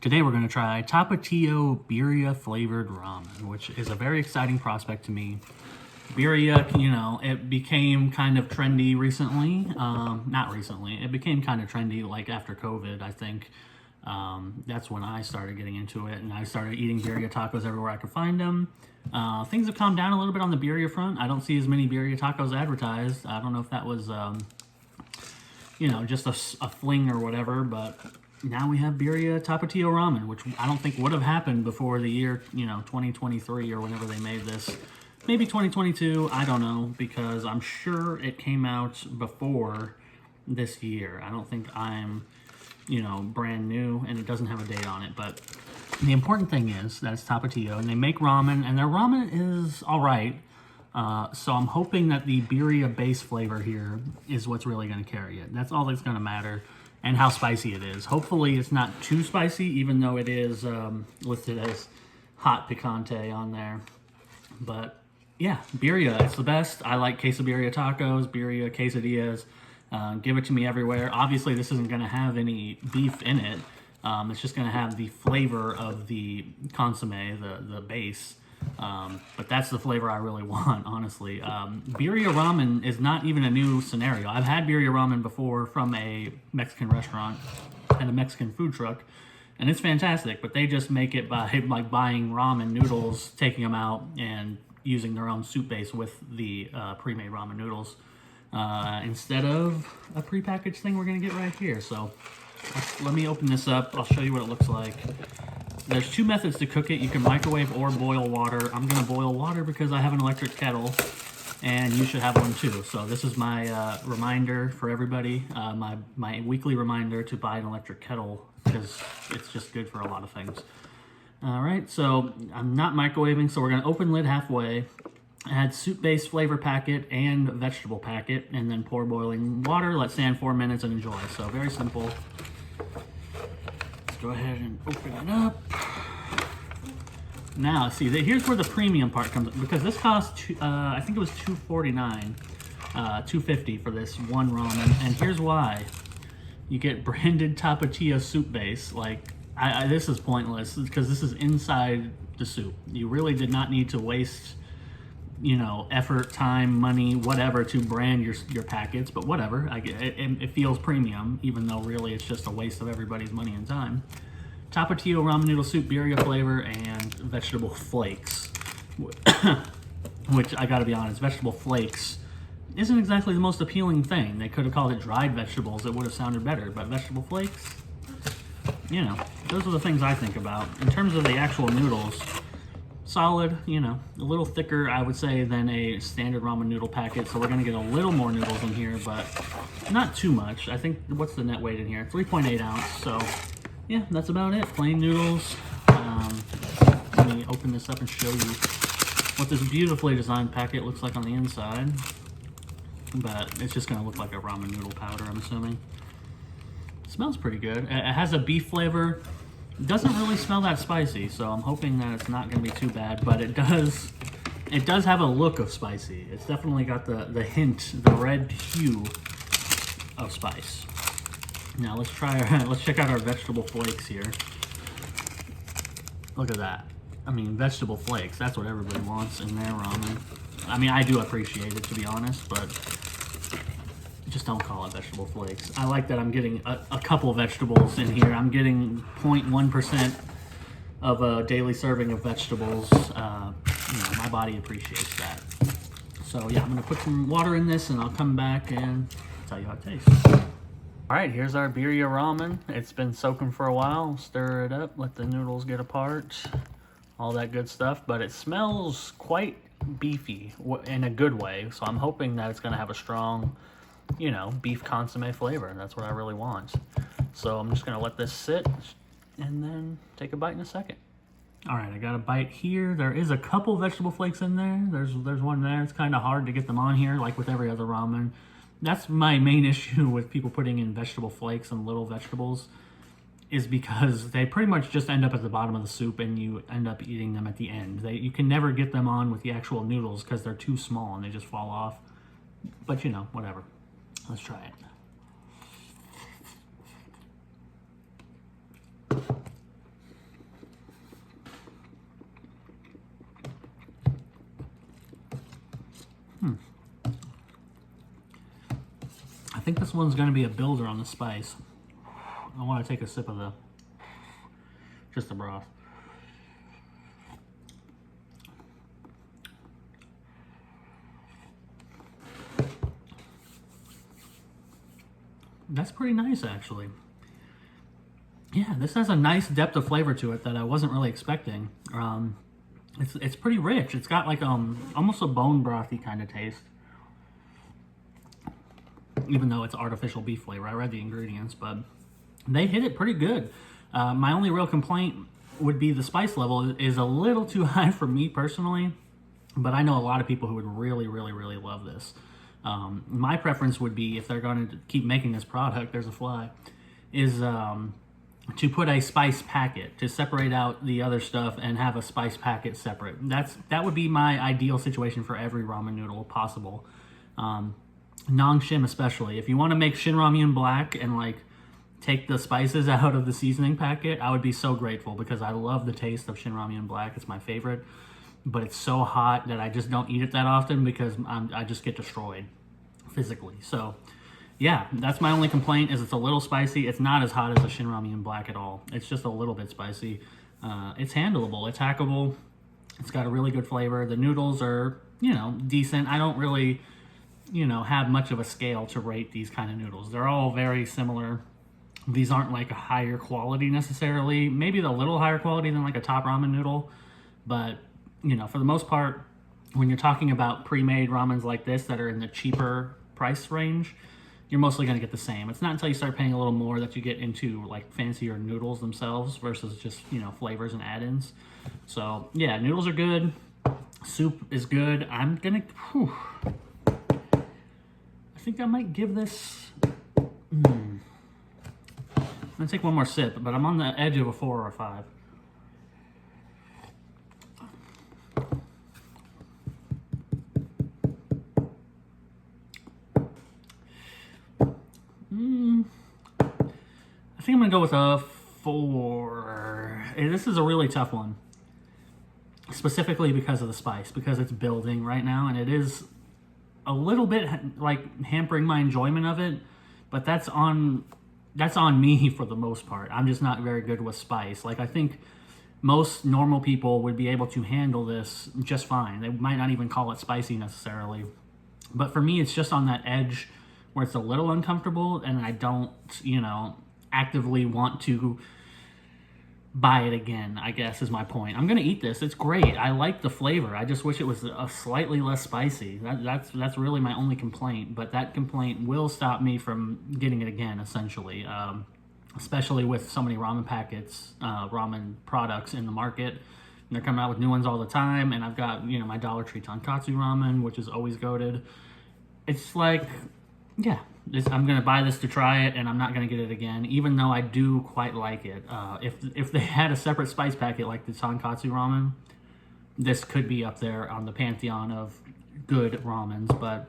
Today we're going to try Tapatio Birria flavored ramen, which is a very exciting prospect to me. Birria, you know, it became kind of trendy recently. Not recently. It became kind of trendy like after COVID, I think. That's when I started getting into it, and I started eating birria tacos everywhere I could find them. Things have calmed down a little bit on the birria front. I don't see as many birria tacos advertised. I don't know if that was, you know, just a fling or whatever, but now we have Birria Tapatío Ramen, which I don't think would have happened before the year, you know, 2023 or whenever they made this. Maybe 2022, I don't know, because I'm sure it came out before this year. I don't think I'm, you know, brand new, and it doesn't have a date on it, but the important thing is that it's Tapatio, and they make ramen, and their ramen is all right. So I'm hoping that the birria base flavor here is what's really going to carry it. That's all that's going to matter, and how spicy it is. Hopefully it's not too spicy, even though it is listed as hot picante on there. But yeah, birria, it's the best. I like quesabirria tacos, birria quesadillas. Give it to me everywhere. Obviously, this isn't going to have any beef in it. It's just going to have the flavor of the consomme, the base. But that's the flavor I really want, honestly. Birria ramen is not even a new scenario. I've had birria ramen before from a Mexican restaurant and a Mexican food truck, and it's fantastic. But they just make it by like buying ramen noodles, taking them out, and using their own soup base with the pre-made ramen noodles instead of a prepackaged thing we're gonna get right here. So let me open this up. I'll show you what it looks like. There's two methods to cook it. You can microwave or boil water. I'm gonna boil water because I have an electric kettle, and you should have one too. So this is my reminder for everybody, my weekly reminder to buy an electric kettle, because it's just good for a lot of things. All right, so I'm not microwaving, so we're gonna open lid halfway, add soup-based flavor packet and vegetable packet, and then pour boiling water, let stand 4 minutes, and enjoy. So very simple. Let's go ahead and open it up. Now, see, here's where the premium part comes, because this cost, I think it was $2.49, $2.50 for this one ramen, and here's why. You get branded Tapatio soup base. Like, this is pointless, because this is inside the soup. You really did not need to waste, you know, effort, time, money, whatever, to brand your packets, but whatever. It feels premium, even though really it's just a waste of everybody's money and time. Tapatio ramen noodle soup, birria flavor, and vegetable flakes. Which, I gotta be honest, vegetable flakes isn't exactly the most appealing thing. They could have called it dried vegetables. It would have sounded better, but vegetable flakes, you know, those are the things I think about. In terms of the actual noodles, solid, you know, a little thicker, I would say, than a standard ramen noodle packet. So we're gonna get a little more noodles in here, but not too much. I think, what's the net weight in here? 3.8 ounce. So yeah, that's about it. Plain noodles. Let me open this up and show you what this beautifully designed packet looks like on the inside. But it's just gonna look like a ramen noodle powder, I'm assuming. It smells pretty good. It has a beef flavor. It doesn't really smell that spicy, so I'm hoping that it's not going to be too bad, but it does have a look of spicy. It's definitely got the hint, the red hue of spice. Now let's check out our vegetable flakes here. Look at that. I mean, vegetable flakes, that's what everybody wants in their ramen. I mean, I do appreciate it, to be honest, but just don't call it vegetable flakes. I like that I'm getting a couple vegetables in here. I'm getting 0.1% of a daily serving of vegetables. You know, my body appreciates that. So yeah, I'm gonna put some water in this, and I'll come back and tell you how it tastes. All right, here's our birria ramen. It's been soaking for a while. Stir it up, let the noodles get apart, all that good stuff. But it smells quite beefy in a good way. So I'm hoping that it's gonna have a strong, you know, beef consomme flavor, and that's what I really want. So I'm just gonna let this sit and then take a bite in a second. All right, I got a bite here. There is a couple vegetable flakes in there. There's one there. It's kind of hard to get them on here, like with every other ramen. That's my main issue with people putting in vegetable flakes and little vegetables, is because they pretty much just end up at the bottom of the soup, and you end up eating them at the end. You can never get them on with the actual noodles because they're too small and they just fall off. But you know, whatever. Let's try it. think this one's going to be a builder on the spice. I want to take a sip of just the broth. That's pretty nice, actually. Yeah, this has a nice depth of flavor to it that I wasn't really expecting. It's pretty rich. It's got like almost a bone brothy kind of taste. Even though it's artificial beef flavor. I read the ingredients, but they hit it pretty good. My only real complaint would be the spice level is a little too high for me personally, but I know a lot of people who would really, really, really love this. My preference would be, if they're going to keep making this product, there's a fly, is to put a spice packet, to separate out the other stuff and have a spice packet separate. That would be my ideal situation for every ramen noodle possible. Non-shim especially. If you want to make Shin Ramyun black and like take the spices out of the seasoning packet, I would be so grateful, because I love the taste of Shin Ramyun black. It's my favorite, but it's so hot that I just don't eat it that often because I just get destroyed physically. So yeah, that's my only complaint, is it's a little spicy. It's not as hot as a Shin Ramyun black at all. It's just a little bit spicy. It's handleable, it's hackable. It's got a really good flavor. The noodles are, you know, decent. I don't really, you know, have much of a scale to rate these kind of noodles. They're all very similar. These aren't like a higher quality necessarily. Maybe a little higher quality than like a top ramen noodle, but you know, for the most part, when you're talking about pre-made ramens like this that are in the cheaper price range, you're mostly going to get the same. It's not until you start paying a little more that you get into like fancier noodles themselves versus just, you know, flavors and add-ins. So yeah, noodles are good. Soup is good. I think I might give this, I'm gonna take one more sip, but I'm on the edge of a 4 or a 5. I think I'm gonna go with a 4. This is a really tough one, specifically because of the spice, because it's building right now, and it is a little bit like hampering my enjoyment of it, but that's on me for the most part. I'm just not very good with spice. Like, I think most normal people would be able to handle this just fine. They might not even call it spicy necessarily, but for me, it's just on that edge where it's a little uncomfortable, and I don't, you know, actively want to buy it again, I guess is my point. I'm gonna eat this. It's great. I like the flavor. I just wish it was a slightly less spicy. That's really my only complaint, but that complaint will stop me from getting it again, essentially. Especially with so many ramen packets, ramen products in the market. And they're coming out with new ones all the time, and I've got, you know, my Dollar Tree tonkatsu ramen, which is always goated. It's like, yeah, I'm gonna buy this to try it, and I'm not gonna get it again, even though I do quite like it. If they had a separate spice packet like the tonkatsu ramen, this could be up there on the pantheon of good ramens. But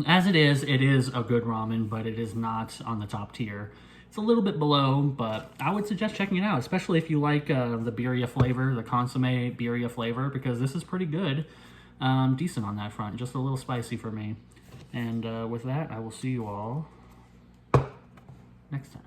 as it is a good ramen, but it is not on the top tier. It's a little bit below, but I would suggest checking it out, especially if you like the birria flavor, the consomme birria flavor, because this is pretty good. Decent on that front, just a little spicy for me. And with that, I will see you all next time.